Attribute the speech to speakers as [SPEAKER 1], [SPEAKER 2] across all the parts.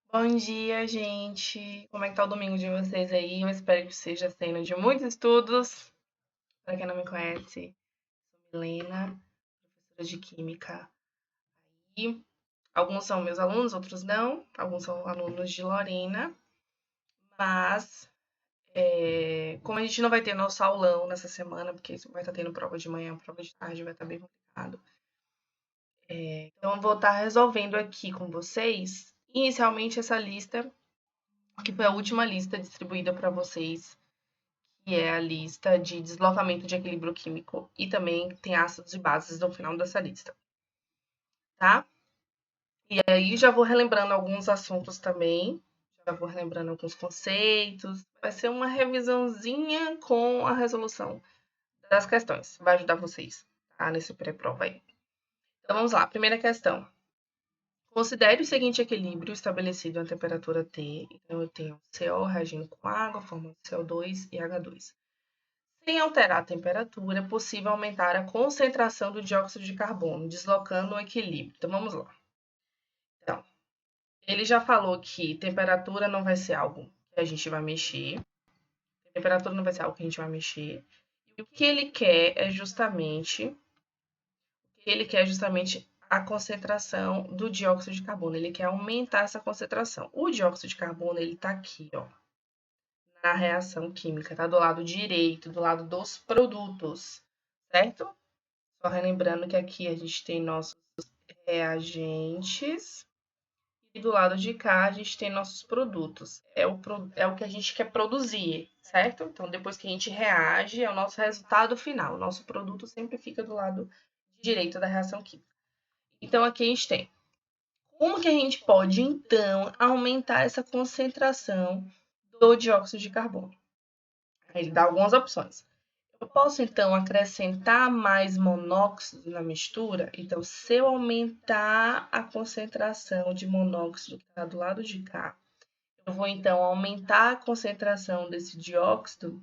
[SPEAKER 1] Bom dia, gente! Como é que tá o domingo de vocês aí? Eu espero que seja sendo de muitos estudos. Para quem não me conhece, sou Milena, professora de Química. E alguns são meus alunos, outros não. Alguns são alunos de Lorena. Mas, como a gente não vai ter nosso aulão nessa semana, porque vai estar tendo prova de manhã, prova de tarde, vai estar bem complicado. Então, eu vou estar resolvendo aqui com vocês, inicialmente, essa lista, que foi a última lista distribuída para vocês, que é a lista de deslocamento de equilíbrio químico e também tem ácidos e bases no final dessa lista, tá? E aí já vou relembrando alguns assuntos também, já vou relembrando alguns conceitos. Vai ser uma revisãozinha com a resolução das questões. Vai ajudar vocês, tá? Nesse pré-prova aí. Então vamos lá, primeira questão. Considere o seguinte equilíbrio estabelecido a temperatura T. Então eu tenho CO reagindo com água, formando CO2 e H2. Sem alterar a temperatura, é possível aumentar a concentração do dióxido de carbono, deslocando o equilíbrio. Então, vamos lá. Então, ele já falou que temperatura não vai ser algo que a gente vai mexer. Temperatura não vai ser algo que a gente vai mexer. E o que ele quer é justamente a concentração do dióxido de carbono. Ele quer aumentar essa concentração. O dióxido de carbono, ele está aqui, ó, na reação química, tá do lado direito, do lado dos produtos, certo? Só relembrando que aqui a gente tem nossos reagentes e do lado de cá a gente tem nossos produtos. É o que a gente quer produzir, certo? Então, depois que a gente reage, é o nosso resultado final. O nosso produto sempre fica do lado direito da reação química. Então, aqui a gente tem. Como que a gente pode, então, aumentar essa concentração do dióxido de carbono? Ele dá algumas opções. Eu posso, então, acrescentar mais monóxido na mistura? Então, se eu aumentar a concentração de monóxido que está do lado de cá, eu vou, então, aumentar a concentração desse dióxido?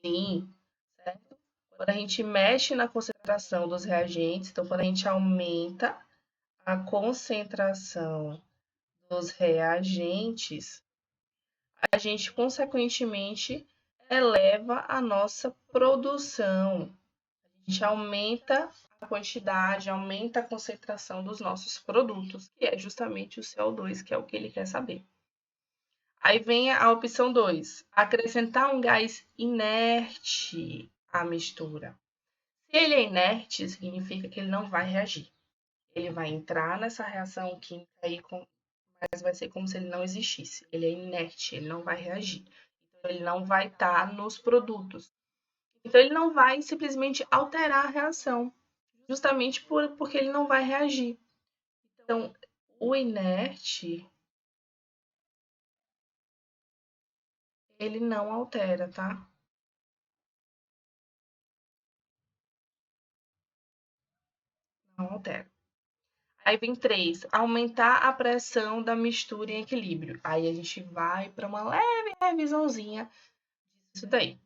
[SPEAKER 1] Sim, certo? Quando a gente mexe na concentração dos reagentes, então, quando a gente aumenta a concentração dos reagentes, a gente, consequentemente, eleva a nossa produção. A gente aumenta a quantidade, aumenta a concentração dos nossos produtos, que é justamente o CO2, que é o que ele quer saber. Aí vem a opção 2, acrescentar um gás inerte à mistura. Se ele é inerte, significa que ele não vai reagir. Ele vai entrar nessa reação química aí, mas vai ser como se ele não existisse. Ele é inerte, ele não vai reagir. Então, ele não vai estar nos produtos. Então, ele não vai simplesmente alterar a reação, justamente porque ele não vai reagir. Então, o inerte, ele não altera, tá? Não altera. Aí vem 3, aumentar a pressão da mistura em equilíbrio. Aí a gente vai para uma leve revisãozinha disso daí.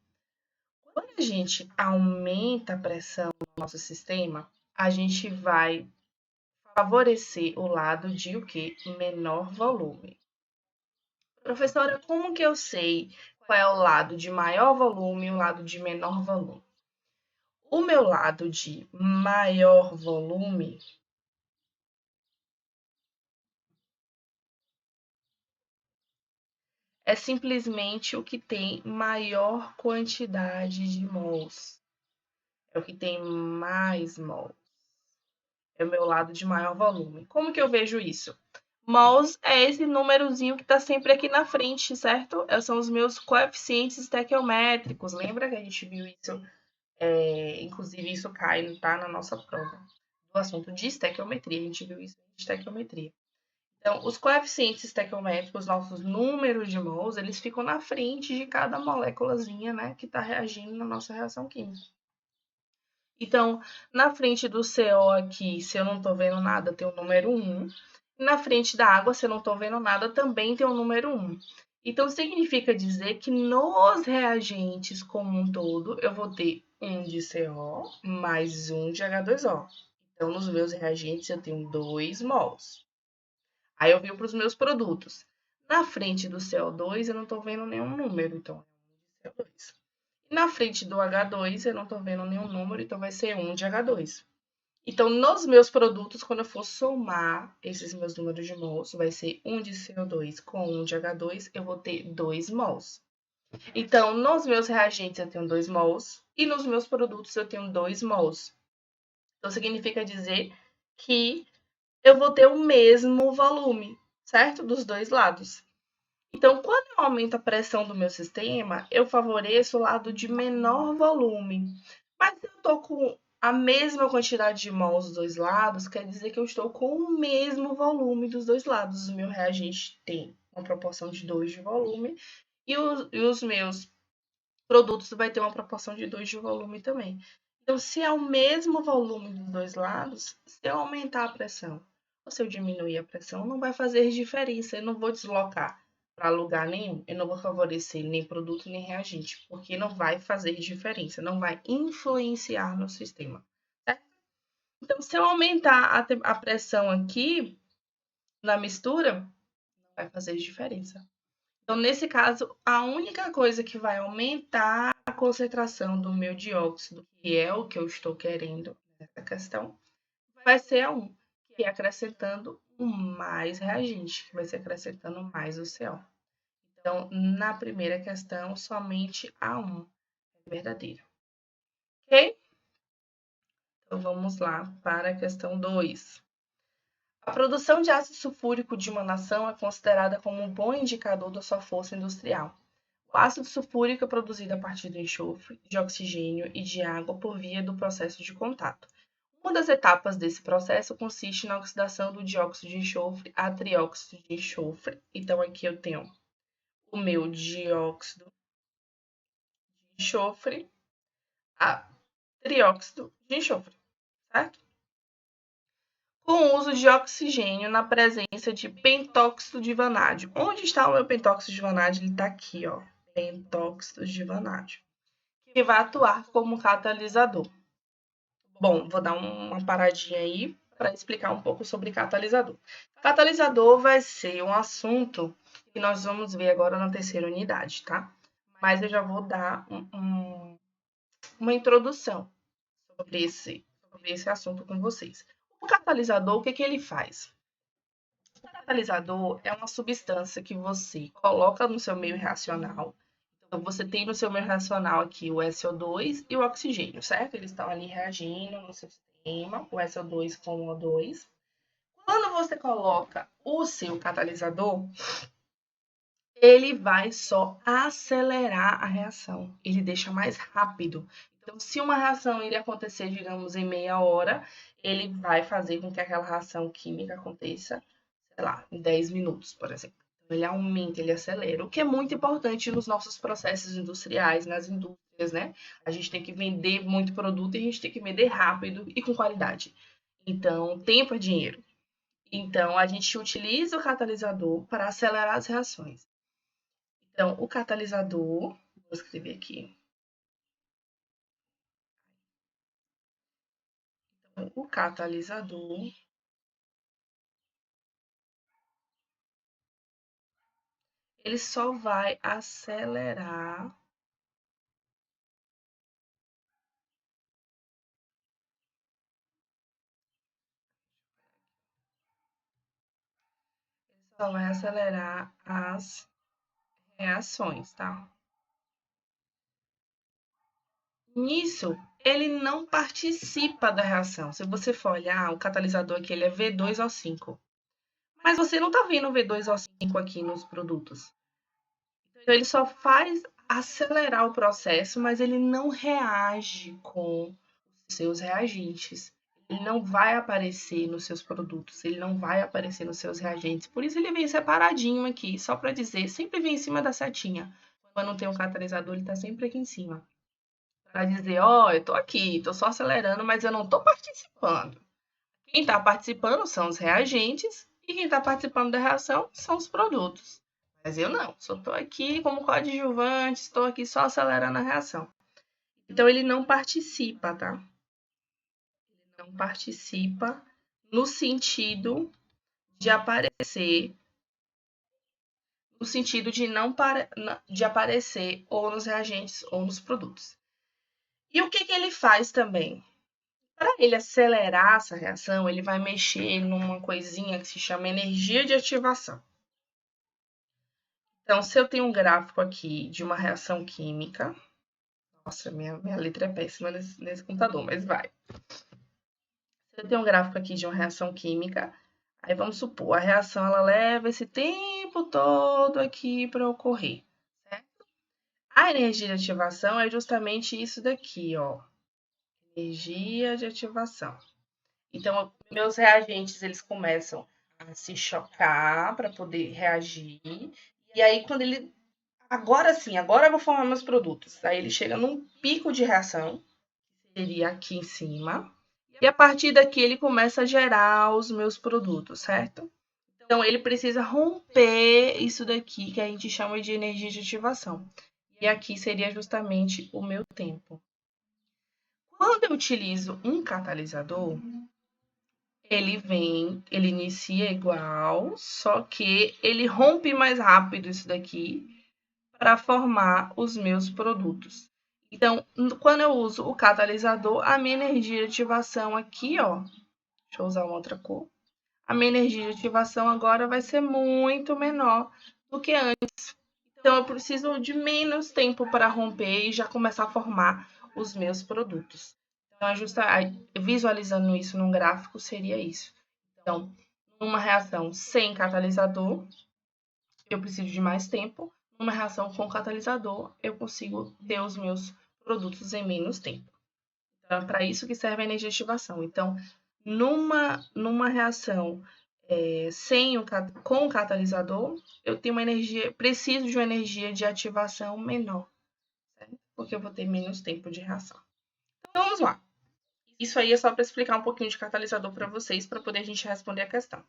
[SPEAKER 1] Quando a gente aumenta a pressão no nosso sistema, a gente vai favorecer o lado de o quê? Menor volume. Professora, como que eu sei qual é o lado de maior volume e o lado de menor volume? O meu lado de maior volume é simplesmente o que tem maior quantidade de mols. É o que tem mais mols. É o meu lado de maior volume. Como que eu vejo isso? Mols é esse númerozinho que está sempre aqui na frente, certo? São os meus coeficientes estequiométricos. Lembra que a gente viu isso? Inclusive, isso cai, tá, na nossa prova do assunto de estequiometria. A gente viu isso em estequiometria. Então, os coeficientes estequiométricos, nossos números de mols, eles ficam na frente de cada moléculazinha, né, que está reagindo na nossa reação química. Então, na frente do CO aqui, se eu não estou vendo nada, tem o número 1. Na frente da água, se eu não estou vendo nada, também tem o número 1. Então, significa dizer que nos reagentes como um todo, eu vou ter 1 de CO mais 1 de H2O. Então, nos meus reagentes, eu tenho 2 mols. Aí eu venho para os meus produtos. Na frente do CO2 eu não estou vendo nenhum número, então é 1 de CO2. Na frente do H2 eu não estou vendo nenhum número, então vai ser 1 de H2. Então, nos meus produtos, quando eu for somar esses meus números de mols, vai ser 1 de CO2 com 1 de H2, eu vou ter 2 mols. Então, nos meus reagentes eu tenho 2 mols e nos meus produtos eu tenho 2 mols. Então, significa dizer que eu vou ter o mesmo volume, certo? Dos dois lados. Então, quando eu aumento a pressão do meu sistema, eu favoreço o lado de menor volume. Mas se eu estou com a mesma quantidade de mols dos dois lados, quer dizer que eu estou com o mesmo volume dos dois lados. O meu reagente tem uma proporção de 2 de volume e os meus produtos vai ter uma proporção de 2 de volume também. Então, se é o mesmo volume dos dois lados, se eu aumentar a pressão ou se eu diminuir a pressão, não vai fazer diferença. Eu não vou deslocar para lugar nenhum. Eu não vou favorecer nem produto nem reagente, porque não vai fazer diferença, não vai influenciar no sistema. Certo? Então, se eu aumentar a pressão aqui na mistura, não vai fazer diferença. Então, nesse caso, a única coisa que vai aumentar a concentração do meu dióxido, que é o que eu estou querendo nessa questão, vai ser a 1, que é acrescentando mais reagente, que vai ser acrescentando mais o CO. Então, na primeira questão, somente a 1 é verdadeira. Ok? Então, vamos lá para a questão 2. A produção de ácido sulfúrico de uma nação é considerada como um bom indicador da sua força industrial. O ácido sulfúrico é produzido a partir do enxofre, de oxigênio e de água por via do processo de contato. Uma das etapas desse processo consiste na oxidação do dióxido de enxofre a trióxido de enxofre. Então, aqui eu tenho o meu dióxido de enxofre a trióxido de enxofre, certo? Com o uso de oxigênio na presença de pentóxido de vanádio. Onde está o meu pentóxido de vanádio? Ele está aqui, ó, pentóxido de vanádio, que vai atuar como catalisador. Bom, vou dar uma paradinha aí para explicar um pouco sobre catalisador. Catalisador vai ser um assunto que nós vamos ver agora na terceira unidade, tá? Mas eu já vou dar uma introdução sobre esse assunto com vocês. O catalisador, o que que ele faz? O catalisador é uma substância que você coloca no seu meio reacional. Então, você tem no seu meio reacional aqui o SO2 e o oxigênio, certo? Eles estão ali reagindo no seu sistema, o SO2 com o O2. Quando você coloca o seu catalisador, ele vai só acelerar a reação. Ele deixa mais rápido. Então, se uma reação iria acontecer, digamos, em meia hora, ele vai fazer com que aquela reação química aconteça, sei lá, em 10 minutos, por exemplo. Então, ele aumenta, ele acelera, o que é muito importante nos nossos processos industriais, nas indústrias, né? A gente tem que vender muito produto e a gente tem que vender rápido e com qualidade. Então, tempo é dinheiro. Então, a gente utiliza o catalisador para acelerar as reações. Então, o catalisador, vou escrever aqui. Então, o catalisador, ele só vai acelerar as reações, tá? Nisso, ele não participa da reação. Se você for olhar, o catalisador aqui ele é V2O5. Mas você não está vendo o V2O5 aqui nos produtos. Então, ele só faz acelerar o processo, mas ele não reage com os seus reagentes. Ele não vai aparecer nos seus produtos, ele não vai aparecer nos seus reagentes. Por isso ele vem separadinho aqui, só para dizer, sempre vem em cima da setinha. Quando tem um catalisador, ele está sempre aqui em cima. Para dizer, ó, eu tô aqui, tô só acelerando, mas eu não tô participando. Quem está participando são os reagentes e quem está participando da reação são os produtos. Mas eu não, só estou aqui como coadjuvante, estou aqui só acelerando a reação. Então ele não participa, tá? Ele não participa no sentido de aparecer, no sentido de não de aparecer ou nos reagentes ou nos produtos. E o que ele faz também? Para ele acelerar essa reação, ele vai mexer numa coisinha que se chama energia de ativação. Então, se eu tenho um gráfico aqui de uma reação química, nossa, minha letra é péssima nesse computador, mas vai. Se eu tenho um gráfico aqui de uma reação química, aí vamos supor, a reação ela leva esse tempo todo aqui para ocorrer, certo? A energia de ativação é justamente isso daqui, ó. Energia de ativação. Então, meus reagentes, eles começam a se chocar para poder reagir. E aí, quando ele... Agora sim, agora eu vou formar meus produtos. Aí ele chega num pico de reação, que seria aqui em cima. E a partir daqui ele começa a gerar os meus produtos, certo? Então, ele precisa romper isso daqui, que a gente chama de energia de ativação. E aqui seria justamente o meu tempo. Quando eu utilizo um catalisador, ele inicia igual, só que ele rompe mais rápido isso daqui para formar os meus produtos. Então, quando eu uso o catalisador, a minha energia de ativação aqui, ó, deixa eu usar uma outra cor. A minha energia de ativação agora vai ser muito menor do que antes. Então, eu preciso de menos tempo para romper e já começar a formar os meus produtos. Então, visualizando isso num gráfico, seria isso. Então, numa reação sem catalisador, eu preciso de mais tempo. Numa reação com catalisador, eu consigo ter os meus produtos em menos tempo. Então, é para isso que serve a energia de ativação. Então, numa reação com o catalisador, eu tenho preciso de uma energia de ativação menor, certo? Porque eu vou ter menos tempo de reação. Então, vamos lá. Isso aí é só para explicar um pouquinho de catalisador para vocês, para poder a gente responder a questão.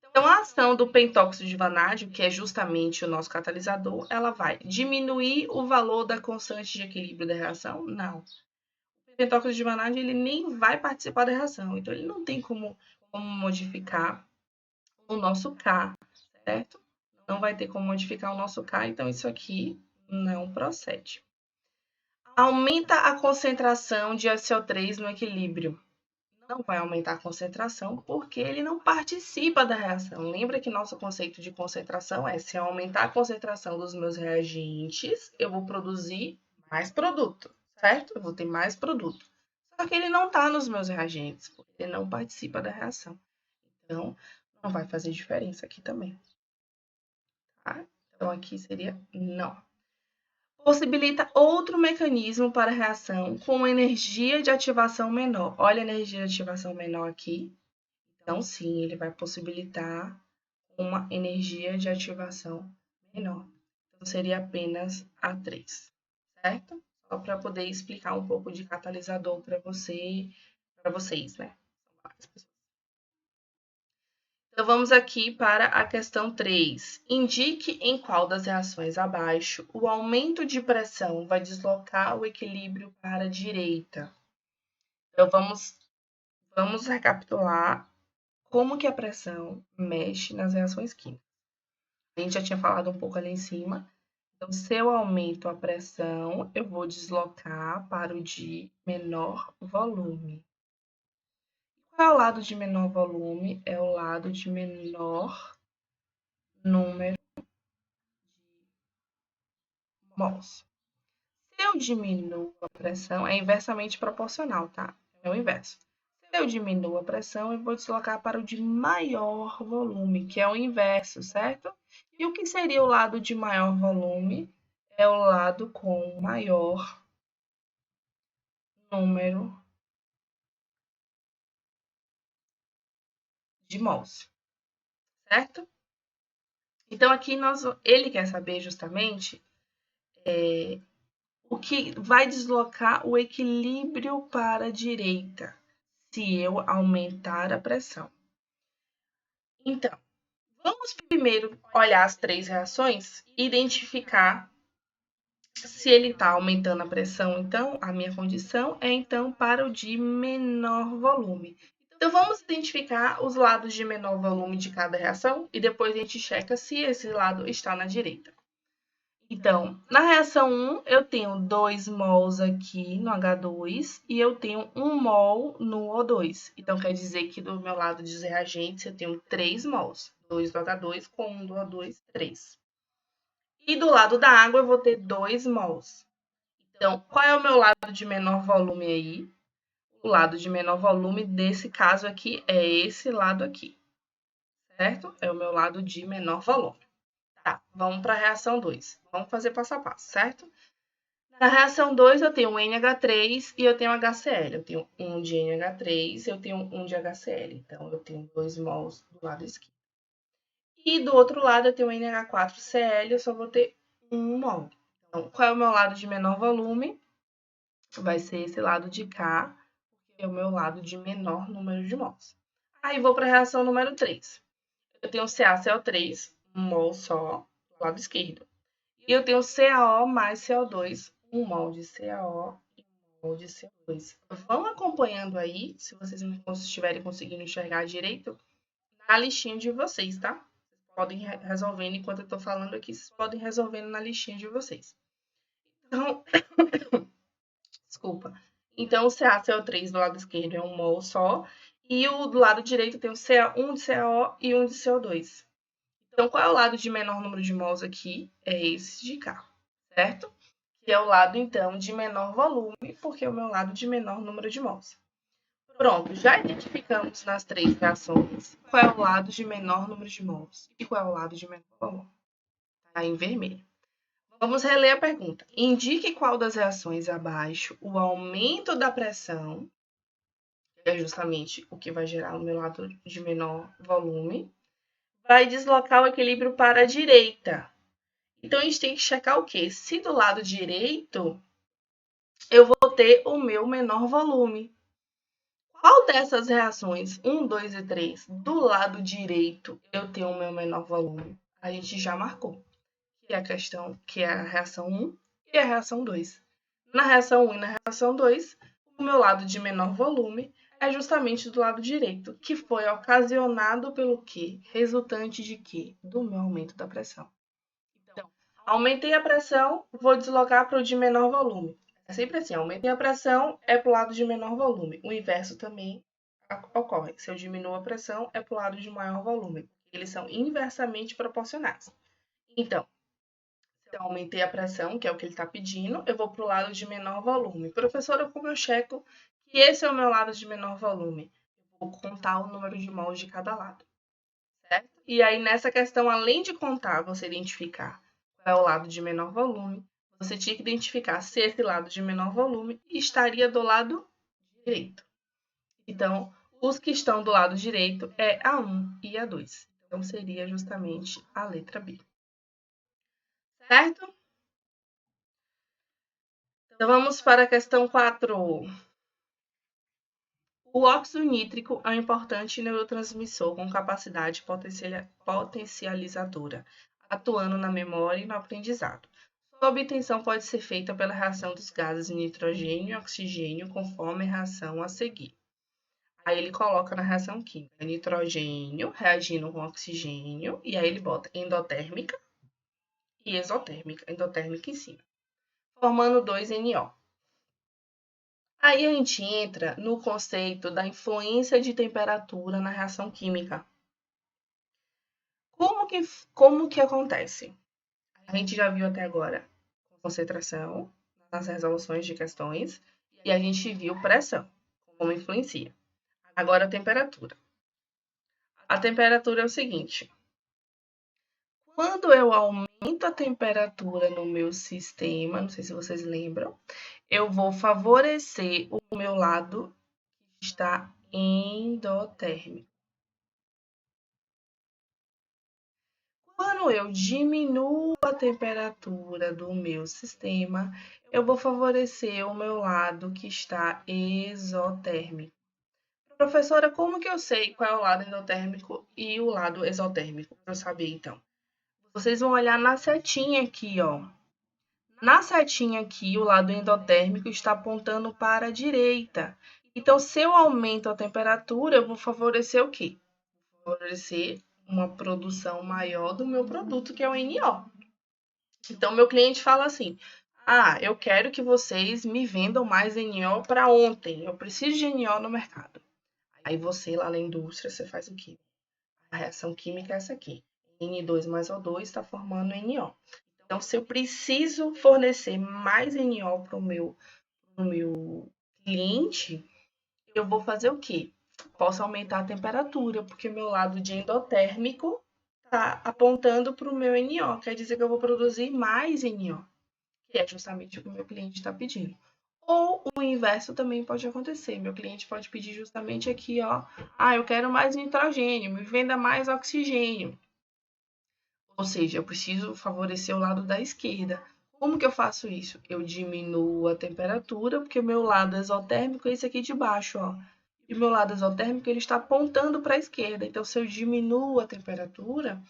[SPEAKER 1] Então, a ação do pentóxido de vanádio, que é justamente o nosso catalisador, ela vai diminuir o valor da constante de equilíbrio da reação? Não. O pentóxido de vanádio ele nem vai participar da reação, então ele não tem como modificar o nosso K, certo? Não vai ter como modificar o nosso K, então isso aqui não procede. Aumenta a concentração de SO3 no equilíbrio. Não vai aumentar a concentração porque ele não participa da reação. Lembra que nosso conceito de concentração é se eu aumentar a concentração dos meus reagentes, eu vou produzir mais produto, certo? Eu vou ter mais produto. Só que ele não está nos meus reagentes, porque ele não participa da reação. Então, não vai fazer diferença aqui também. Tá? Então, aqui seria não. Possibilita outro mecanismo para a reação com energia de ativação menor. Olha a energia de ativação menor aqui. Então, sim, ele vai possibilitar uma energia de ativação menor. Então, seria apenas A3, certo? Só para poder explicar um pouco de catalisador para vocês, né? Então, vamos aqui para a questão 3. Indique em qual das reações abaixo o aumento de pressão vai deslocar o equilíbrio para a direita. Então, vamos recapitular como que a pressão mexe nas reações químicas. A gente já tinha falado um pouco ali em cima. Então, se eu aumento a pressão, eu vou deslocar para o de menor volume. Qual é o lado de menor volume? É o lado de menor número de mols. Se eu diminuo a pressão, é inversamente proporcional, tá? É o inverso. Se eu diminuo a pressão, eu vou deslocar para o de maior volume, que é o inverso, certo? E o que seria o lado de maior volume? É o lado com maior número de mols, certo? Então, aqui ele quer saber justamente o que vai deslocar o equilíbrio para a direita, se eu aumentar a pressão. Então, vamos primeiro olhar as 3 reações e identificar se ele está aumentando a pressão. Então, a minha condição é, então, para o de menor volume. Então, Então, vamos identificar os lados de menor volume de cada reação e depois a gente checa se esse lado está na direita. Então, na reação 1, eu tenho 2 mols aqui no H2 e eu tenho 1 mol no O2. Então, quer dizer que do meu lado de reagentes eu tenho 3 mols. 2 do H2 com 1 do O2, 3. E do lado da água eu vou ter 2 mols. Então, qual é o meu lado de menor volume aí? O lado de menor volume desse caso aqui é esse lado aqui, certo? É o meu lado de menor volume. Tá, vamos para a reação 2. Vamos fazer passo a passo, certo? Na reação 2, eu tenho NH3 e eu tenho HCl. Eu tenho 1 de NH3 e eu tenho 1 de HCl. Então, eu tenho 2 mols do lado esquerdo. E do outro lado, eu tenho NH4Cl, eu só vou ter 1 mol. Então, qual é o meu lado de menor volume? Vai ser esse lado de cá, que é o meu lado de menor número de mols. Aí, vou para a reação número 3. Eu tenho CaCO3, 1 mol só, do lado esquerdo. E eu tenho CaO mais CO2, 1 mol de CaO e 1 mol de CO2. Vão acompanhando aí, se vocês não estiverem conseguindo enxergar direito, na listinha de vocês, tá? Vocês podem resolvendo enquanto eu estou falando aqui, vocês podem resolvendo na listinha de vocês. Então, desculpa. Então, o CaCO3 do lado esquerdo é 1 mol só, e o do lado direito tem um de CaO e 1 de CO2. Então, qual é o lado de menor número de mols aqui? É esse de cá, certo? Que é o lado, então, de menor volume, porque é o meu lado de menor número de mols. Pronto, já identificamos nas 3 reações qual é o lado de menor número de mols e qual é o lado de menor volume. Está em vermelho. Vamos reler a pergunta. Indique qual das reações abaixo o aumento da pressão, que é justamente o que vai gerar o meu lado de menor volume, vai deslocar o equilíbrio para a direita. Então, a gente tem que checar o quê? Se do lado direito eu vou ter o meu menor volume. Qual dessas reações, 1, 2 e 3, do lado direito, eu tenho o meu menor volume? A gente já marcou, que é a questão, que é a reação 1 e a reação 2. Na reação 1 e na reação 2, o meu lado de menor volume é justamente do lado direito, que foi ocasionado pelo quê? Resultante de quê? Do meu aumento da pressão. Então, aumentei a pressão, vou deslocar para o de menor volume. É sempre assim, aumentei a pressão, é para o lado de menor volume. O inverso também ocorre. Se eu diminuo a pressão, é para o lado de maior volume. Eles são inversamente proporcionais. Então, se eu aumentei a pressão, que é o que ele está pedindo, eu vou para o lado de menor volume. Professora, como eu checo que esse é o meu lado de menor volume? Eu vou contar o número de mols de cada lado, certo? E aí, nessa questão, além de contar, você identificar qual é o lado de menor volume, você tinha que identificar se esse lado de menor volume estaria do lado direito. Então, os que estão do lado direito é a 1 e a 2. Então, seria justamente a letra B. Certo? Então, vamos para a questão 4. O óxido nítrico é um importante neurotransmissor com capacidade potencializadora, atuando na memória e no aprendizado. Sua obtenção pode ser feita pela reação dos gases nitrogênio e oxigênio, conforme a reação a seguir. Aí ele coloca na reação química nitrogênio reagindo com oxigênio, e aí ele bota endotérmica e exotérmica, endotérmica em cima, formando 2NO. Aí a gente entra no conceito da influência de temperatura na reação química. Como que acontece? A gente já viu até agora concentração nas resoluções de questões e a gente viu pressão, como influencia. Agora a temperatura. A temperatura é o seguinte: quando eu aumento a temperatura no meu sistema, não sei se vocês lembram, eu vou favorecer o meu lado que está endotérmico. Quando eu diminuo a temperatura do meu sistema, eu vou favorecer o meu lado que está exotérmico. Professora, como que eu sei qual é o lado endotérmico e o lado exotérmico? Para eu saber, então. Vocês vão olhar na setinha aqui, ó. Na setinha aqui, o lado endotérmico está apontando para a direita. Então, se eu aumento a temperatura, eu vou favorecer o quê? Vou favorecer uma produção maior do meu produto, que é o NO. Então, meu cliente fala assim: ah, eu quero que vocês me vendam mais NO para ontem. Eu preciso de NO no mercado. Aí você, lá na indústria, você faz o quê? A reação química é essa aqui. N2 mais O2 está formando NO. Então, se eu preciso fornecer mais NO para o meu cliente, eu vou fazer o quê? Posso aumentar a temperatura, porque o meu lado de endotérmico está apontando para o meu NO. Quer dizer que eu vou produzir mais NO, que é justamente o que o meu cliente está pedindo. Ou o inverso também pode acontecer. Meu cliente pode pedir justamente aqui, ó, ah, eu quero mais nitrogênio, me venda mais oxigênio. Ou seja, eu preciso favorecer o lado da esquerda. Como que eu faço isso? Eu diminuo a temperatura, porque o meu lado exotérmico é esse aqui de baixo, ó. E o meu lado exotérmico ele está apontando para a esquerda. Então, se eu diminuo a temperatura,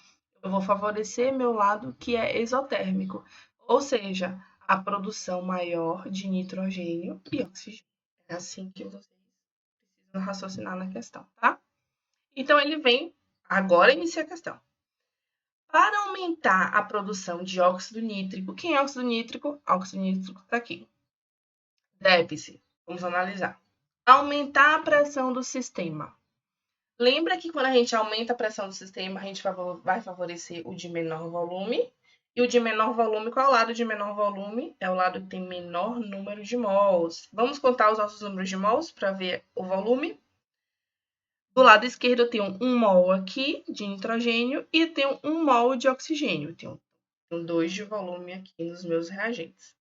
[SPEAKER 1] eu vou favorecer meu lado que é exotérmico. Ou seja, a produção maior de nitrogênio e oxigênio. É assim que vocês precisam raciocinar na questão, tá? Então, ele vem, agora inicia a questão. Para aumentar a produção de óxido nítrico, quem é óxido nítrico? Óxido nítrico está aqui. Deve-se, vamos analisar. Aumentar a pressão do sistema. Lembra que quando a gente aumenta a pressão do sistema, a gente vai favorecer o de menor volume. E o de menor volume, qual é o lado de menor volume? É o lado que tem menor número de mols. Vamos contar os nossos números de mols para ver o volume. Do lado esquerdo eu tenho 1 mol aqui de nitrogênio e tenho 1 mol de oxigênio. Tenho 2 de volume aqui nos meus reagentes.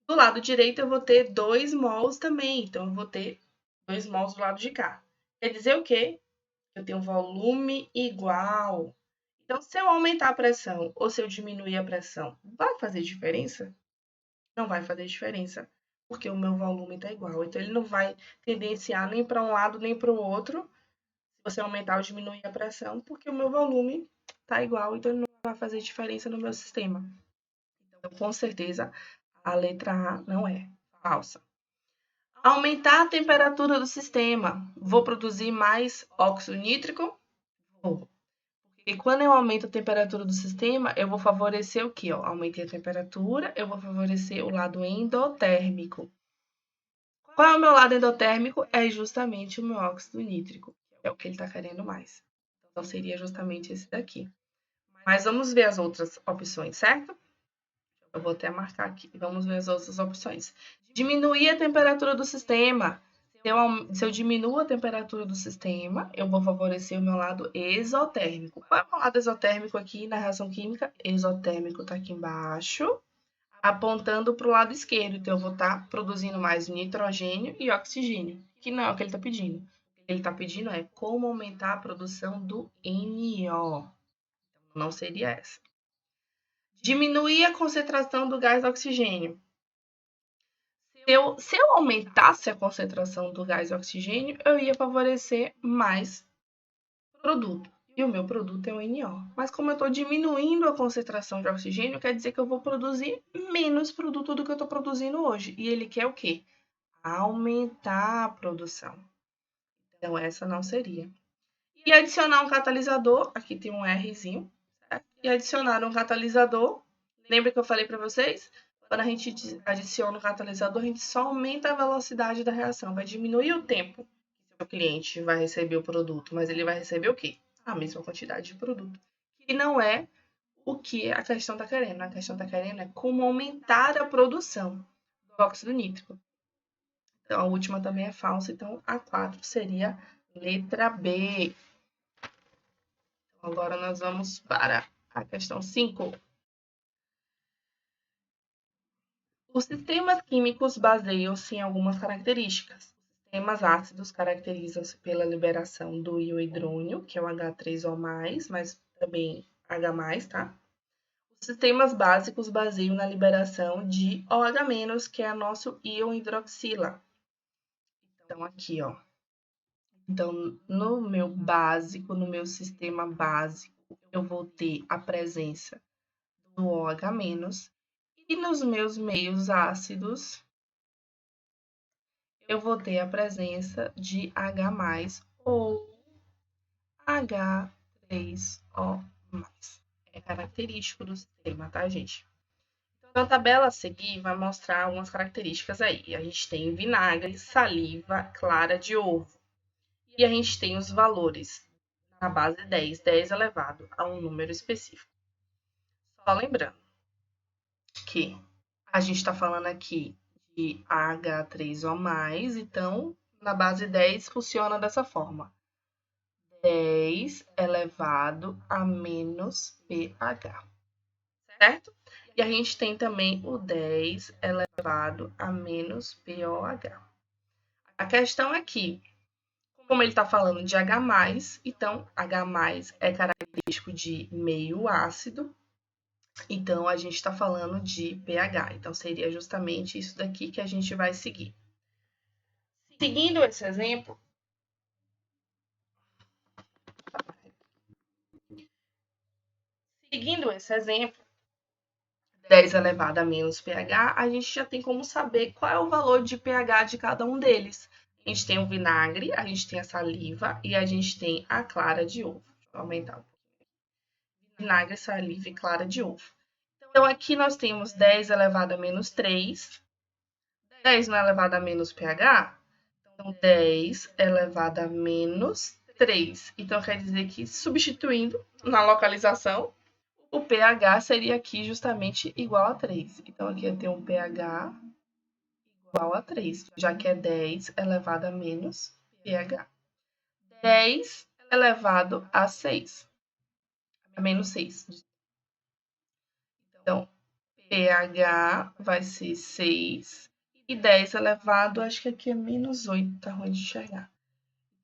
[SPEAKER 1] Do lado direito eu vou ter 2 mols também, então eu vou ter 2 mols do lado de cá. Quer dizer o quê? Eu tenho volume igual. Então, se eu aumentar a pressão ou se eu diminuir a pressão, vai fazer diferença? Não vai fazer diferença, porque o meu volume está igual. Então, ele não vai tendenciar nem para um lado nem para o outro, se você aumentar ou diminuir a pressão, porque o meu volume está igual, então ele não vai fazer diferença no meu sistema. Então, com certeza, a letra A não é falsa. Aumentar a temperatura do sistema. Vou produzir mais óxido nítrico? Vou. Porque quando eu aumento a temperatura do sistema, eu vou favorecer o quê? Ó? Aumentei a temperatura, eu vou favorecer o lado endotérmico. Qual é o meu lado endotérmico? É justamente o meu óxido nítrico. É o que ele está querendo mais. Então, seria justamente esse daqui. Mas vamos ver as outras opções, certo? Eu vou até marcar aqui. Vamos ver as outras opções. Diminuir a temperatura do sistema. Se eu diminuo a temperatura do sistema, eu vou favorecer o meu lado exotérmico. Qual é o meu lado exotérmico aqui na reação química? Exotérmico está aqui embaixo, apontando para o lado esquerdo. Então, eu vou estar produzindo mais nitrogênio e oxigênio, que não é o que ele está pedindo. O que ele está pedindo é como aumentar a produção do NO. Não seria essa. Diminuir a concentração do gás oxigênio. Se eu aumentasse a concentração do gás oxigênio, eu ia favorecer mais produto. E o meu produto é o NO. Mas como eu estou diminuindo a concentração de oxigênio, quer dizer que eu vou produzir menos produto do que eu estou produzindo hoje. E ele quer o quê? Aumentar a produção. Então, essa não seria. E adicionar um catalisador, aqui tem um Rzinho, certo? E adicionar um catalisador, lembra que eu falei para vocês? Quando a gente adiciona um catalisador, a gente só aumenta a velocidade da reação, vai diminuir o tempo que o cliente vai receber o produto, mas ele vai receber o quê? A mesma quantidade de produto. Que não é o que a questão está querendo. A questão está querendo é como aumentar a produção do óxido nítrico. Então, a última também é falsa, então a 4 seria letra B. Então, agora nós vamos para a questão 5. Os sistemas químicos baseiam-se em algumas características. Os sistemas ácidos caracterizam-se pela liberação do íon hidrônio, que é o H3O+, mas também H+, tá? Os sistemas básicos baseiam na liberação de OH-, que é o nosso íon hidroxila. Então, aqui, ó. Então, no meu básico, no meu sistema básico, eu vou ter a presença do OH-, e nos meus meios ácidos, eu vou ter a presença de H+, ou H3O+. É característico do sistema, tá, gente? Então, a tabela a seguir vai mostrar algumas características aí. A gente tem vinagre, saliva, clara de ovo. E a gente tem os valores na base 10, 10 elevado a um número específico. Só lembrando que a gente está falando aqui de H3O+, então, na base 10 funciona dessa forma. 10 elevado a menos pH, certo? E a gente tem também o 10 elevado a menos POH. A questão é que, como ele está falando de H+, então H+ é característico de meio ácido, então a gente está falando de pH. Então seria justamente isso daqui que a gente vai seguir. Seguindo esse exemplo, Seguindo esse exemplo, 10 elevado a menos pH, a gente já tem como saber qual é o valor de pH de cada um deles. A gente tem o vinagre, a gente tem a saliva e a gente tem a clara de ovo. Deixa eu aumentar um pouquinho. Vinagre, saliva e clara de ovo. Então, aqui nós temos 10 elevado a menos 3. 10 não é elevado a menos pH? Então, 10 elevado a menos 3. Então, quer dizer que, substituindo na localização, o pH seria aqui justamente igual a 3. Então, aqui eu tenho um pH igual a 3, já que é 10 elevado a menos pH. 10 elevado a 6. A menos 6. Então, pH vai ser 6. E 10 elevado, acho que aqui é menos 8, tá ruim de enxergar.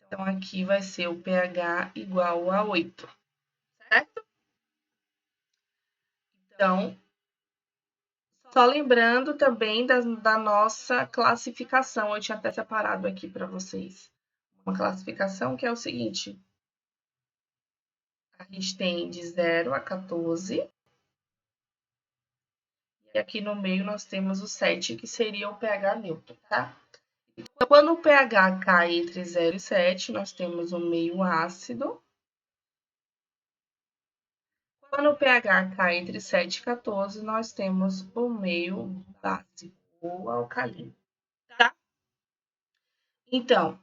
[SPEAKER 1] Então, aqui vai ser o pH igual a 8, certo? Então, só lembrando também da nossa classificação, eu tinha até separado aqui para vocês uma classificação que é o seguinte: a gente tem de 0 a 14, e aqui no meio nós temos o 7, que seria o pH neutro, tá? Então, quando o pH cai entre 0 e 7, nós temos o meio ácido. Quando o pH cai entre 7 e 14, nós temos o meio básico, ou alcalino, tá? Então,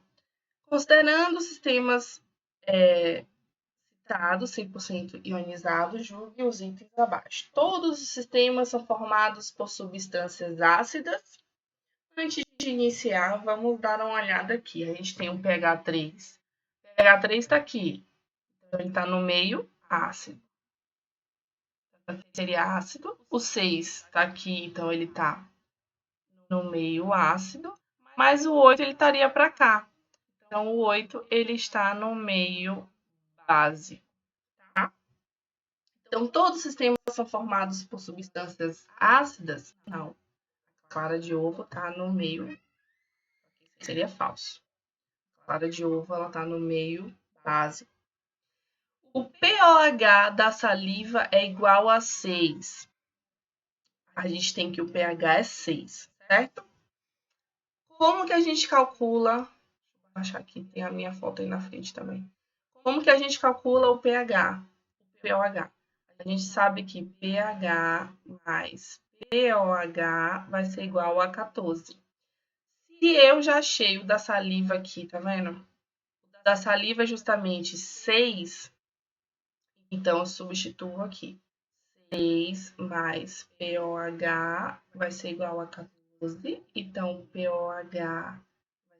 [SPEAKER 1] considerando sistemas citados, 100% ionizados, julgue os itens abaixo. Todos os sistemas são formados por substâncias ácidas. Antes de iniciar, vamos dar uma olhada aqui. A gente tem um pH 3. O pH 3 está aqui. Então, ele está no meio ácido. Seria ácido. O 6 está aqui, então ele está no meio ácido. Mas o 8 ele estaria para cá. Então, o 8 ele está no meio base. Tá? Então, todos os sistemas são formados por substâncias ácidas? Não. A clara de ovo está no meio. Seria falso. A clara de ovo ela está no meio básico. O pOH da saliva é igual a 6. A gente tem que o pH é 6, certo? Como que a gente calcula? Vou achar que tem a minha foto aí na frente também. Como que a gente calcula o pH? O pOH. A gente sabe que pH mais pOH vai ser igual a 14. Se eu já achei o da saliva aqui, tá vendo? O da saliva é justamente 6, então eu substituo aqui. 6 mais pOH vai ser igual a 14. Então, pOH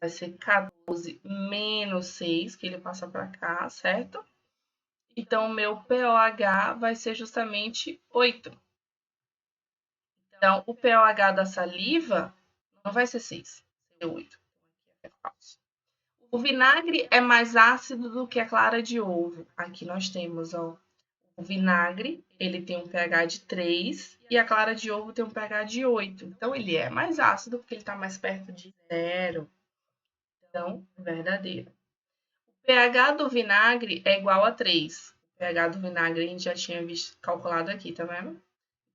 [SPEAKER 1] vai ser 14 menos 6, que ele passa para cá, certo? Então, o meu pOH vai ser justamente 8. Então, o pOH da saliva não vai ser 6, vai ser 8. É falso. O vinagre é mais ácido do que a clara de ovo. Aqui nós temos, ó, o vinagre, ele tem um pH de 3 e a clara de ovo tem um pH de 8. Então, ele é mais ácido porque ele está mais perto de 0. Então, verdadeiro. O pH do vinagre é igual a 3. O pH do vinagre a gente já tinha calculado aqui, tá vendo?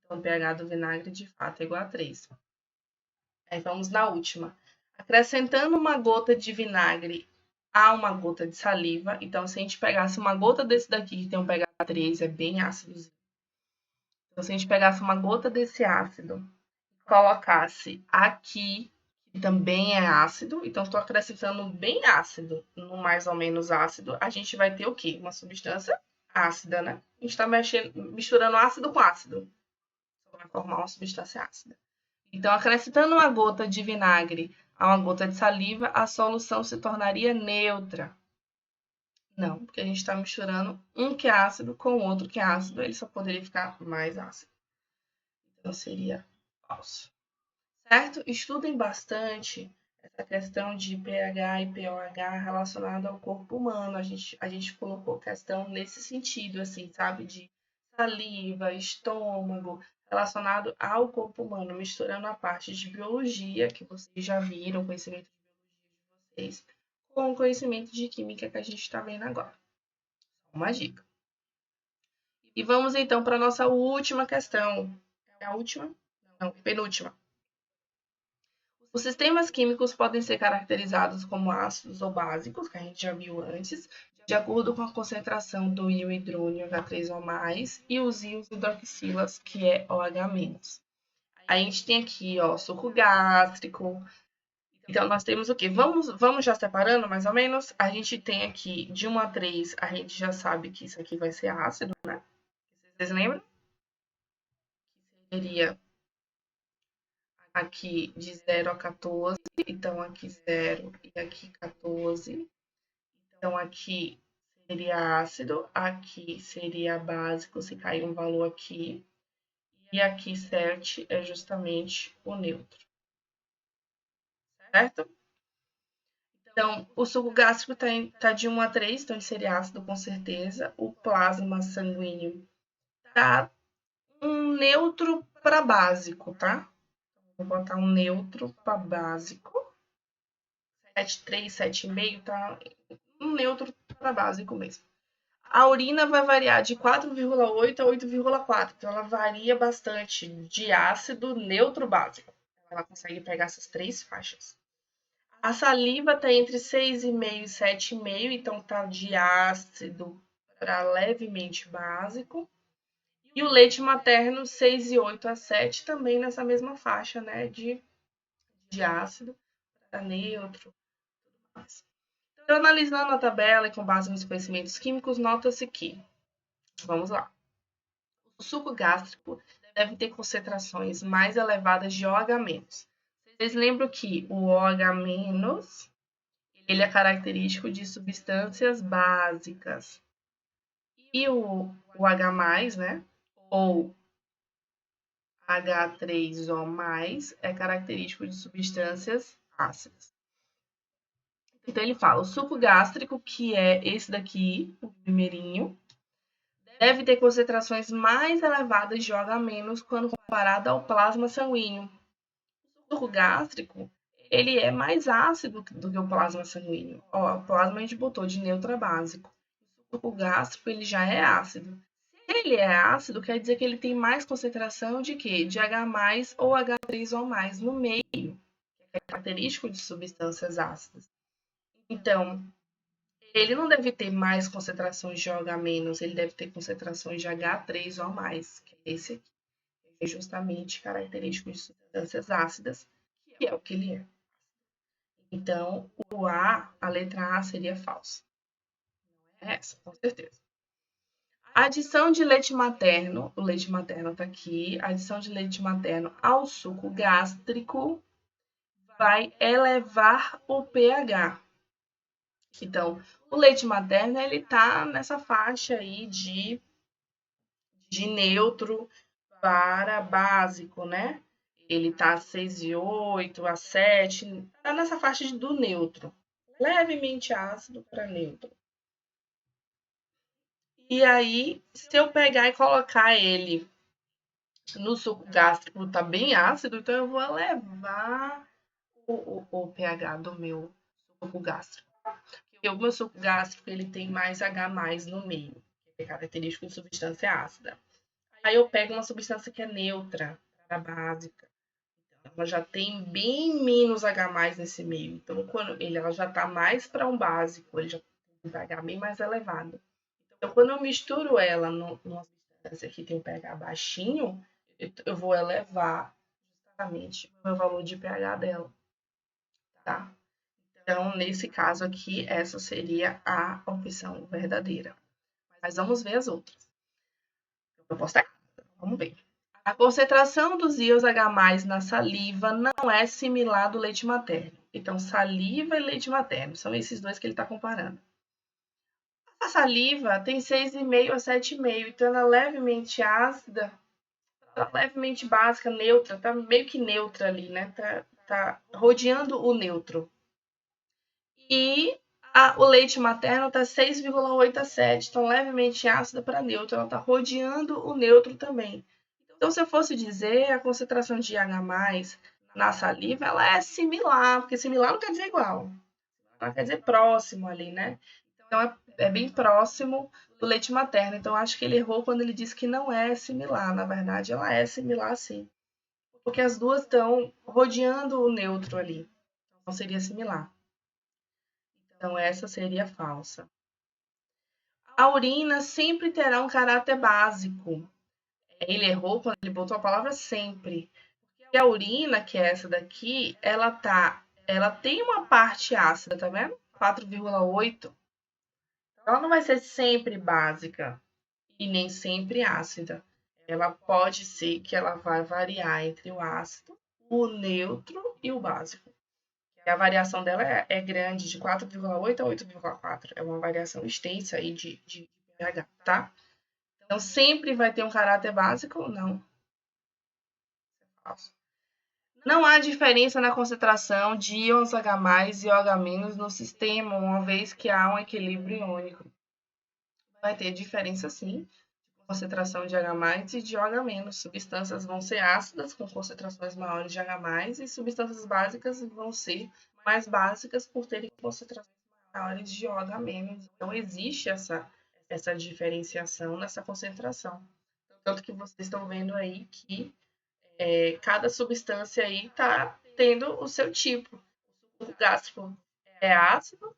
[SPEAKER 1] Então, o pH do vinagre, de fato, é igual a 3. Aí, vamos na última. Acrescentando uma gota de vinagre a uma gota de saliva. Então, se a gente pegasse uma gota desse daqui, que tem um pH 3, é bem ácido. Então, se a gente pegasse uma gota desse ácido e colocasse aqui, que também é ácido, então estou acrescentando bem ácido no mais ou menos ácido, a gente vai ter o quê? Uma substância ácida, né? A gente está misturando ácido com ácido. Vai formar uma substância ácida. Então, acrescentando uma gota de vinagre a uma gota de saliva, a solução se tornaria neutra. Não, porque a gente está misturando um que é ácido com outro que é ácido, ele só poderia ficar mais ácido. Então, seria falso. Certo? Estudem bastante essa questão de pH e pOH relacionado ao corpo humano. A gente colocou questão nesse sentido, assim, sabe? De saliva, estômago, relacionado ao corpo humano, misturando a parte de biologia, que vocês já viram, conhecimento de biologia de vocês, com o conhecimento de química que a gente está vendo agora. Uma dica. E vamos então para a nossa última questão. É a última? Não, penúltima. Os sistemas químicos podem ser caracterizados como ácidos ou básicos, que a gente já viu antes, de acordo com a concentração do íon hidrônio H3O+, e os íons hidroxilas, que é OH-. A gente tem aqui, ó, suco gástrico. Então, nós temos o quê? Vamos já separando, mais ou menos. A gente tem aqui, de 1 a 3, a gente já sabe que isso aqui vai ser ácido, né? Vocês lembram? Que seria aqui de 0 a 14, então aqui 0 e aqui 14. Então aqui seria ácido, aqui seria básico, se cair um valor aqui. E aqui 7 é justamente o neutro. Certo? Então, o suco gástrico tá de 1 a 3, então ele seria ácido com certeza. O plasma sanguíneo tá um neutro para básico, tá? Vou botar um neutro para básico. 7,3, 7,5, tá? Um neutro para básico mesmo. A urina vai variar de 4,8 a 8,4, então ela varia bastante de ácido neutro básico. Ela consegue pegar essas três faixas. A saliva está entre 6,5 e 7,5, então tá de ácido para levemente básico. E o leite materno, 6,8 a 7, também nessa mesma faixa, né, de ácido para neutro. Então, analisando a tabela e com base nos conhecimentos químicos, nota-se que, vamos lá, o suco gástrico deve ter concentrações mais elevadas de OH-. Vocês lembram que o OH- ele é característico de substâncias básicas. E o H+, né, ou H3O+, é característico de substâncias ácidas. Então, ele fala, o suco gástrico, que é esse daqui, o primeirinho, deve ter concentrações mais elevadas de OH- quando comparado ao plasma sanguíneo. O suco gástrico, ele é mais ácido do que o plasma sanguíneo. Ó, o plasma a gente botou de neutro a básico. O suco gástrico, ele já é ácido. Se ele é ácido, quer dizer que ele tem mais concentração de quê? De H+, ou H3O+, no meio, que é característico de substâncias ácidas. Então, ele não deve ter mais concentrações de OH-, ele deve ter concentrações de H3O+, que é esse aqui, que é justamente característico de substâncias ácidas, que é o que ele é. Então, a letra A seria falsa. Não é essa, com certeza. A adição de leite materno, o leite materno está aqui, a adição de leite materno ao suco gástrico vai elevar o pH. Então, o leite materno, ele tá nessa faixa aí de neutro para básico, né? Ele tá 6,8 a 7, tá nessa faixa do neutro. Levemente ácido para neutro. E aí, se eu pegar e colocar ele no suco gástrico, tá bem ácido, então eu vou elevar o pH do meu suco gástrico. Porque o meu suco gástrico, ele tem mais H+ no meio, que é característico de substância ácida. Aí eu pego uma substância que é neutra, para básica. Então, ela já tem bem menos H+ nesse meio. Então, quando ela já está mais para um básico, ele já tem um pH bem mais elevado. Então, quando eu misturo ela numa substância que tem um pH baixinho, eu vou elevar justamente o meu valor de pH dela, tá? Então, nesse caso aqui, essa seria a opção verdadeira. Mas vamos ver as outras. Eu posso estar errada, vamos ver. A concentração dos íons H+ na saliva não é similar do leite materno. Então, saliva e leite materno, são esses dois que ele está comparando. A saliva tem 6,5 a 7,5, então ela é levemente ácida, levemente básica, neutra, tá meio que neutra ali, né? Tá rodeando o neutro. E o leite materno tá 6,8 a 7, então levemente ácida para neutro, ela tá rodeando o neutro também. Então, se eu fosse dizer, a concentração de H+ na saliva, ela é similar, porque similar não quer dizer igual, ela quer dizer próximo ali, né? Então, é bem próximo do leite materno. Então, acho que ele errou quando ele disse que não é similar. Na verdade, ela é similar sim, porque as duas estão rodeando o neutro ali. Então, seria similar. Então, essa seria falsa. A urina sempre terá um caráter básico. Ele errou quando ele botou a palavra sempre. E a urina, que é essa daqui, ela tem uma parte ácida, tá vendo? 4,8. Ela não vai ser sempre básica e nem sempre ácida. Ela pode ser que ela vai variar entre o ácido, o neutro e o básico. E a variação dela é grande, de 4,8 a 8,4. É uma variação extensa aí de pH, tá? Então, sempre vai ter um caráter básico? Não. Falso. Não há diferença na concentração de íons H+ e OH- no sistema, uma vez que há um equilíbrio iônico. Vai ter diferença sim, de concentração de H+ e de OH-. Substâncias vão ser ácidas com concentrações maiores de H+, e substâncias básicas vão ser mais básicas por terem concentrações maiores de OH-. Então, existe essa diferenciação nessa concentração. Tanto que vocês estão vendo aí que cada substância aí está tendo o seu tipo. O gástrico é ácido,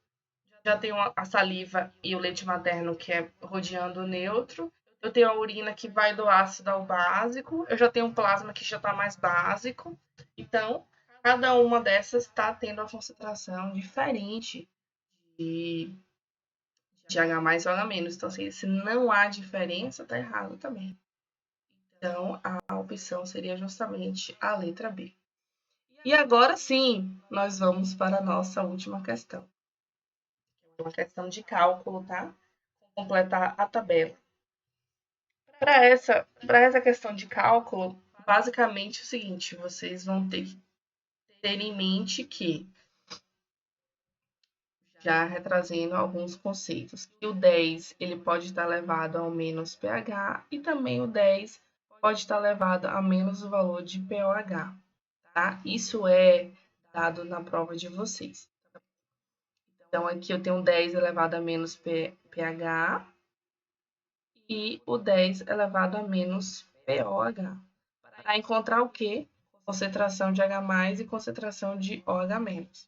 [SPEAKER 1] já tenho a saliva e o leite materno que é rodeando o neutro. Eu tenho a urina que vai do ácido ao básico. Eu já tenho um plasma que já está mais básico. Então, cada uma dessas está tendo uma concentração diferente de H+ e OH-. Então, assim, se não há diferença, está errado também. Então, a opção seria justamente a letra B. E agora sim, nós vamos para a nossa última questão. É uma questão de cálculo, tá? Completar a tabela. Para essa questão de cálculo, basicamente é o seguinte, vocês vão ter que ter em mente que, já retrazendo alguns conceitos, que o 10 ele pode estar elevado ao menos pH e também o 10 pode estar elevado a menos o valor de pOH, tá? Isso é dado na prova de vocês. Então, aqui eu tenho 10 elevado a menos pH e o 10 elevado a menos pOH. Para encontrar o quê? Concentração de H+ e concentração de OH-.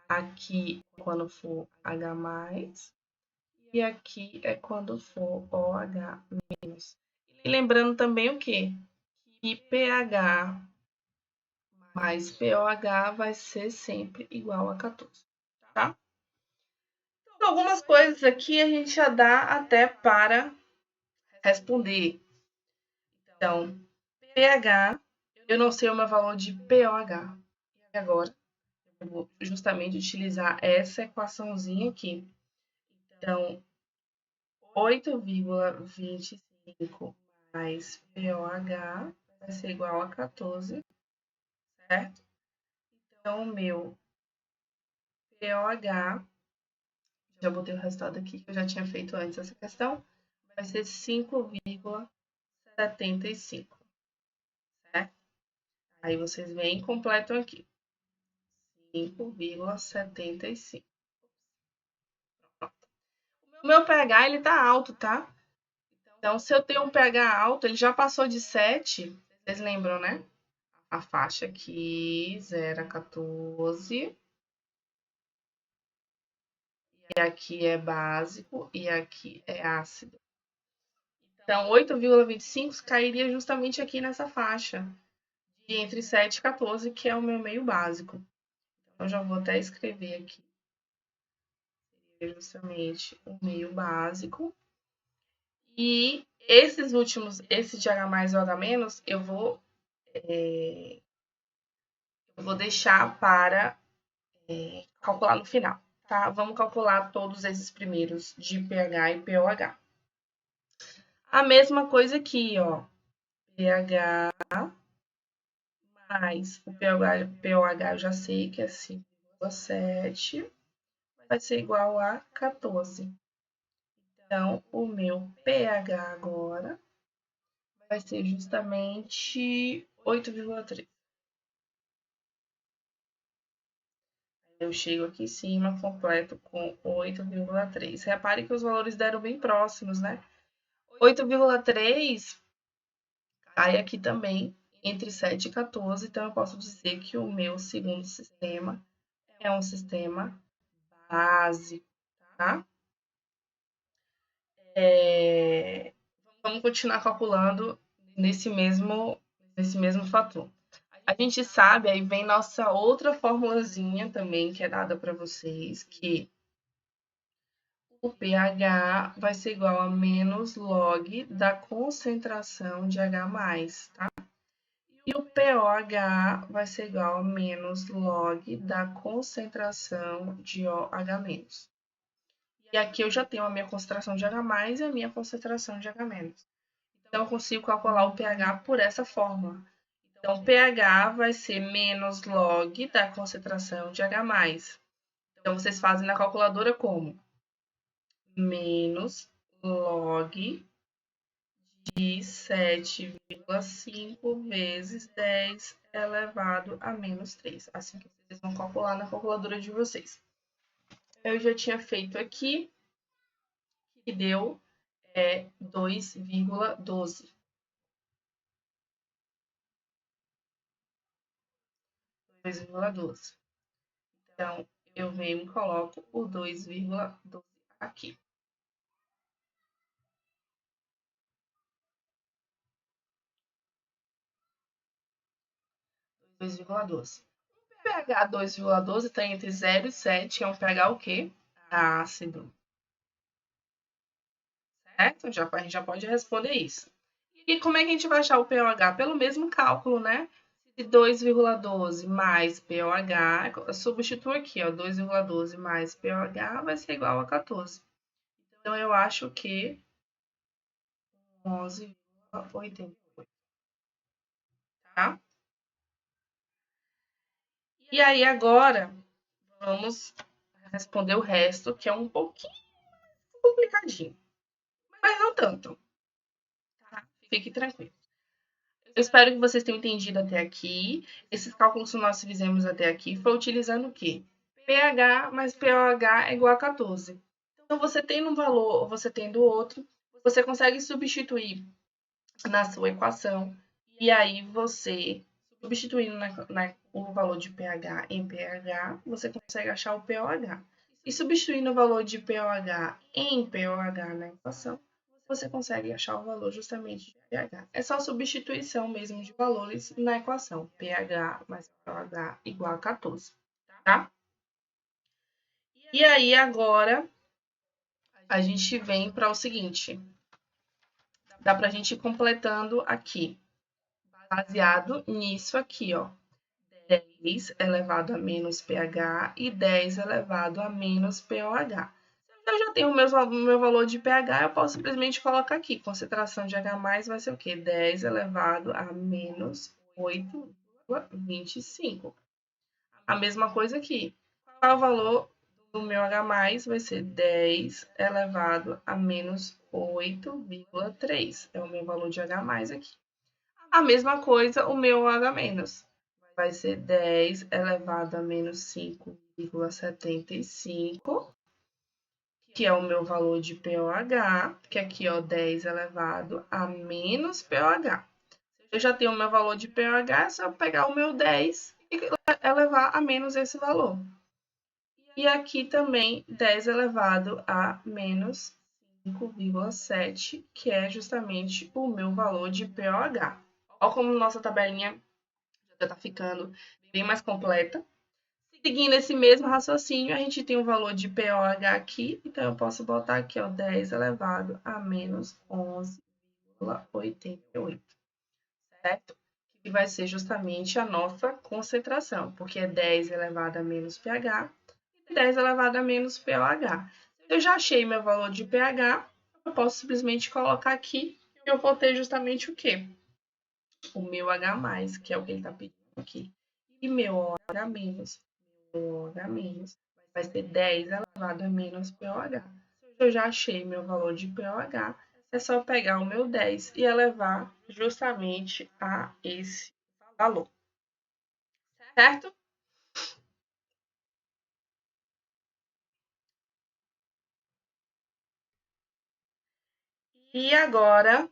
[SPEAKER 1] Aqui é quando for H+, e aqui é quando for OH-. E lembrando também o quê? Que pH mais pOH vai ser sempre igual a 14, tá? Então, algumas coisas aqui a gente já dá até para responder. Então, pH, eu não sei o meu valor de pOH. E agora, eu vou justamente utilizar essa equaçãozinha aqui. Então, 8,25 mais pOH vai ser igual a 14, certo? Então, o meu pOH, já botei o resultado aqui que eu já tinha feito antes essa questão, vai ser 5,75, certo? Aí vocês vêm e completam aqui. 5,75. O meu pH, ele tá alto, tá? Então, se eu tenho um pH alto, ele já passou de 7, vocês lembram, né? a faixa aqui, 0 a 14. E aqui é básico e aqui é ácido. Então, 8,25 cairia justamente aqui nessa faixa, de entre 7 e 14, que é o meu meio básico. Então, já vou até escrever aqui. Seria justamente o meio básico. E esses últimos, esse de H mais ou H-, eu vou deixar para calcular no final, tá? Vamos calcular todos esses primeiros de pH e pOH. A mesma coisa aqui, ó. pH mais o pOH eu já sei que é 5,7, vai ser igual a 14. Então, o meu pH agora vai ser justamente 8,3. Eu chego aqui em cima, completo com 8,3. Repare que os valores deram bem próximos, né? 8,3 cai aqui também entre 7 e 14, então eu posso dizer que o meu segundo sistema é um sistema básico, tá? Vamos continuar calculando nesse mesmo fator. A gente sabe, aí vem nossa outra formulazinha também, que é dada para vocês, que o pH vai ser igual a menos log da concentração de H+, tá? E o pOH vai ser igual a menos log da concentração de OH-. E aqui eu já tenho a minha concentração de H+ e a minha concentração de H-. Então, eu consigo calcular o pH por essa fórmula. Então, o pH vai ser menos log da concentração de H+. Então, vocês fazem na calculadora como? Menos log de 7,5 vezes 10 elevado a menos 3. Assim que vocês vão calcular na calculadora de vocês. Eu já tinha feito aqui, que deu 2,12. 2,12. Então, eu venho e coloco o 2,12 aqui. 2,12. O pH 2,12 está entre 0 e 7, é um pH o quê? Ácido. Certo? A gente já pode responder isso. E como é que a gente vai achar o pOH? Pelo mesmo cálculo, né? Se 2,12 mais pOH, eu substituo aqui, ó, 2,12 mais pOH vai ser igual a 14. Então, eu acho que 11,88, tá? E aí, agora, vamos responder o resto, que é um pouquinho complicadinho. Mas não tanto, tá? Fique tranquilo. Eu espero que vocês tenham entendido até aqui. Esses cálculos que nós fizemos até aqui foi utilizando o quê? pH mais pOH é igual a 14. Então, você tendo um valor ou você tendo outro, você consegue substituir na sua equação. E aí, você, substituindo o valor de pH em pH, você consegue achar o pOH. E substituindo o valor de pOH em pOH na equação, você consegue achar o valor justamente de pH. É só substituição mesmo de valores na equação. pH mais pOH igual a 14, tá? E aí, agora, a gente vem para o seguinte. Dá para a gente ir completando aqui. Baseado nisso aqui, ó. 10 elevado a menos pH e 10 elevado a menos pOH. Eu já tenho o meu valor de pH, eu posso simplesmente colocar aqui. Concentração de H+, vai ser o quê? 10 elevado a menos 8,25. A mesma coisa aqui. Qual é o valor do meu H+? Vai ser 10 elevado a menos 8,3. É o meu valor de H+ aqui. A mesma coisa o meu H-, vai ser 10 elevado a menos 5,75, que é o meu valor de pOH, que aqui, ó, 10 elevado a menos pOH. Eu já tenho o meu valor de pH, é só pegar o meu 10 e elevar a menos esse valor. E aqui também 10 elevado a menos 5,7, que é justamente o meu valor de pOH. Olha como nossa tabelinha já está ficando bem mais completa. Seguindo esse mesmo raciocínio, a gente tem o valor de pOH aqui, então eu posso botar aqui, ó, 10 elevado a menos 11,88, certo? Que vai ser justamente a nossa concentração, porque é 10 elevado a menos pH e 10 elevado a menos pOH. Eu já achei meu valor de pH, eu posso simplesmente colocar aqui, e eu vou ter justamente o quê? O meu H+, que é o que ele está pedindo aqui. E meu OH-, OH- vai ser 10 elevado a menos pOH. Eu já achei meu valor de pOH, é só pegar o meu 10 e elevar justamente a esse valor. Certo? E agora,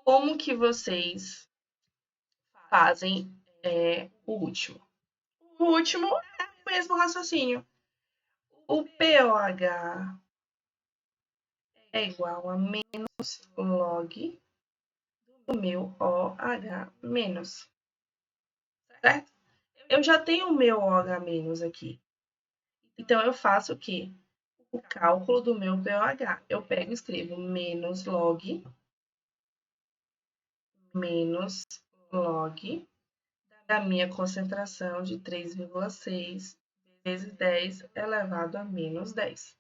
[SPEAKER 1] como que vocês fazem o último? O último é o mesmo raciocínio. O pOH é igual a menos log do meu OH menos, certo? Eu já tenho o meu OH aqui. Então, eu faço o quê? O cálculo do meu pOH. Eu pego e escrevo menos log da minha concentração de 3,6 vezes 10 elevado a menos 10.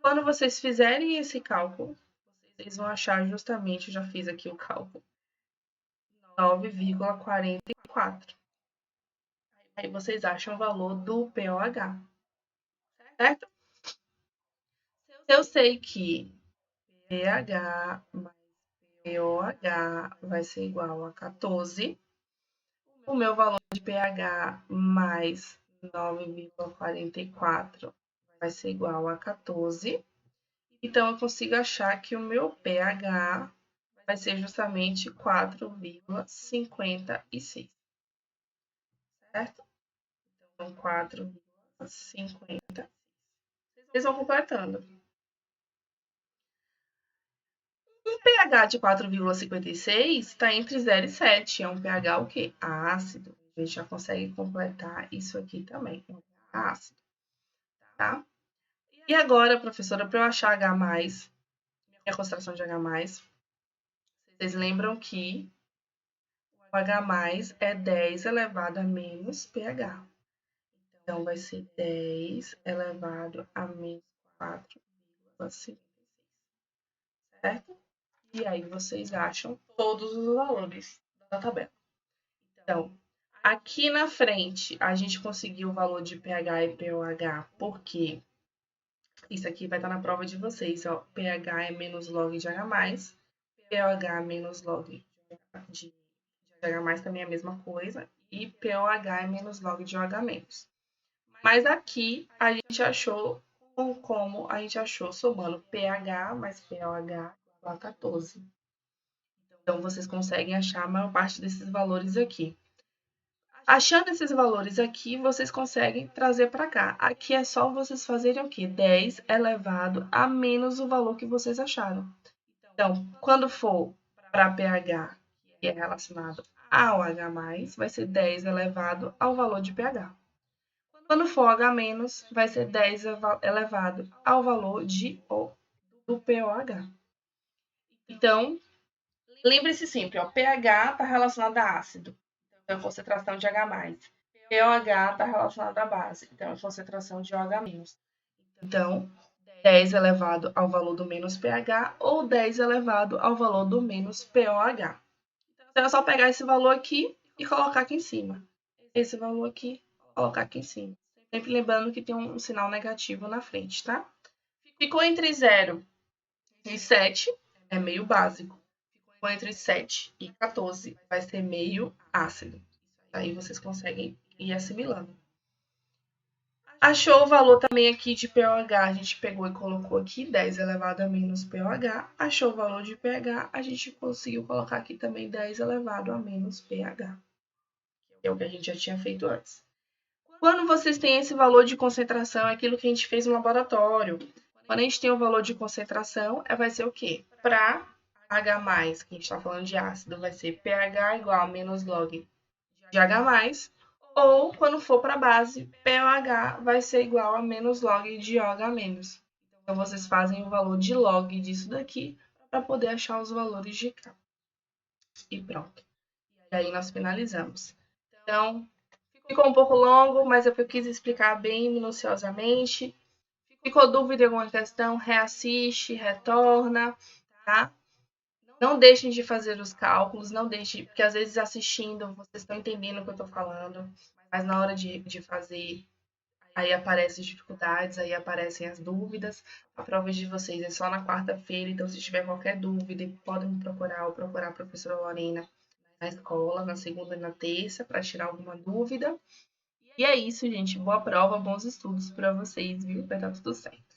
[SPEAKER 1] Quando vocês fizerem esse cálculo, vocês vão achar justamente, já fiz aqui o cálculo, 9,44. Aí vocês acham o valor do pOH, certo? Eu sei que pH mais pOH vai ser igual a 14. O meu valor de pH mais 9,44 vai ser igual a 14. Então, eu consigo achar que o meu pH vai ser justamente 4,56, certo? Então, 4,50. Vocês vão completando. Um pH de 4,56 está entre 0 e 7. É um pH o quê? Ácido. A gente já consegue completar isso aqui também. É um pH ácido, tá? E agora, professora, para eu achar H+, minha concentração de H+, vocês lembram que o H+ é 10 elevado a menos pH. Então, vai ser 10 elevado a menos 4,5, certo? E aí, vocês acham todos os valores da tabela. Então, aqui na frente, a gente conseguiu o valor de pH e pOH, porque isso aqui vai estar na prova de vocês, ó. pH é menos log de H+, pOH menos log de H+, também é a mesma coisa, e pOH é menos log de OH-. Mas aqui a gente achou como a gente achou somando pH mais pOH igual a 14. Então, vocês conseguem achar a maior parte desses valores aqui. Achando esses valores aqui, vocês conseguem trazer para cá. Aqui é só vocês fazerem o quê? 10 elevado a menos o valor que vocês acharam. Então, quando for para pH, que é relacionado ao H+, vai ser 10 elevado ao valor de pH. Quando for H-, vai ser 10 elevado ao valor do pOH. Então, lembre-se sempre, ó, pH está relacionado a ácido, então é concentração de H+. pOH está relacionado à base, então é concentração de OH-. Então, 10 elevado ao valor do menos pH ou 10 elevado ao valor do menos pOH. Então, é só pegar esse valor aqui e colocar aqui em cima. Esse valor aqui, colocar aqui em cima. Sempre lembrando que tem um sinal negativo na frente, tá? Ficou entre 0 e 7, é meio básico. Ficou entre 7 e 14, vai ser meio ácido. Aí vocês conseguem ir assimilando. Achou o valor também aqui de pOH, a gente pegou e colocou aqui 10 elevado a menos pOH. Achou o valor de pH, a gente conseguiu colocar aqui também 10 elevado a menos pH. Que é o que a gente já tinha feito antes. Quando vocês têm esse valor de concentração, é aquilo que a gente fez no laboratório. Quando a gente tem o valor de concentração, vai ser o quê? Para H+, que a gente está falando de ácido, vai ser pH igual a menos log de H+, ou quando for para a base, pOH vai ser igual a menos log de OH-. Então, vocês fazem o valor de log disso daqui para poder achar os valores de K. E pronto. E aí nós finalizamos. Então, ficou um pouco longo, mas é porque eu quis explicar bem minuciosamente. Ficou dúvida em alguma questão? Reassiste, retorna, tá? Não deixem de fazer os cálculos, não deixem, porque às vezes assistindo vocês estão entendendo o que eu estou falando, mas na hora de fazer, aí aparecem as dificuldades, aí aparecem as dúvidas. A prova de vocês é só na quarta-feira, então se tiver qualquer dúvida, podem me procurar ou procurar a professora Lorena na escola, na segunda e na terça, para tirar alguma dúvida. E é isso, gente. Boa prova, bons estudos para vocês, viu? Vai dar tudo certo.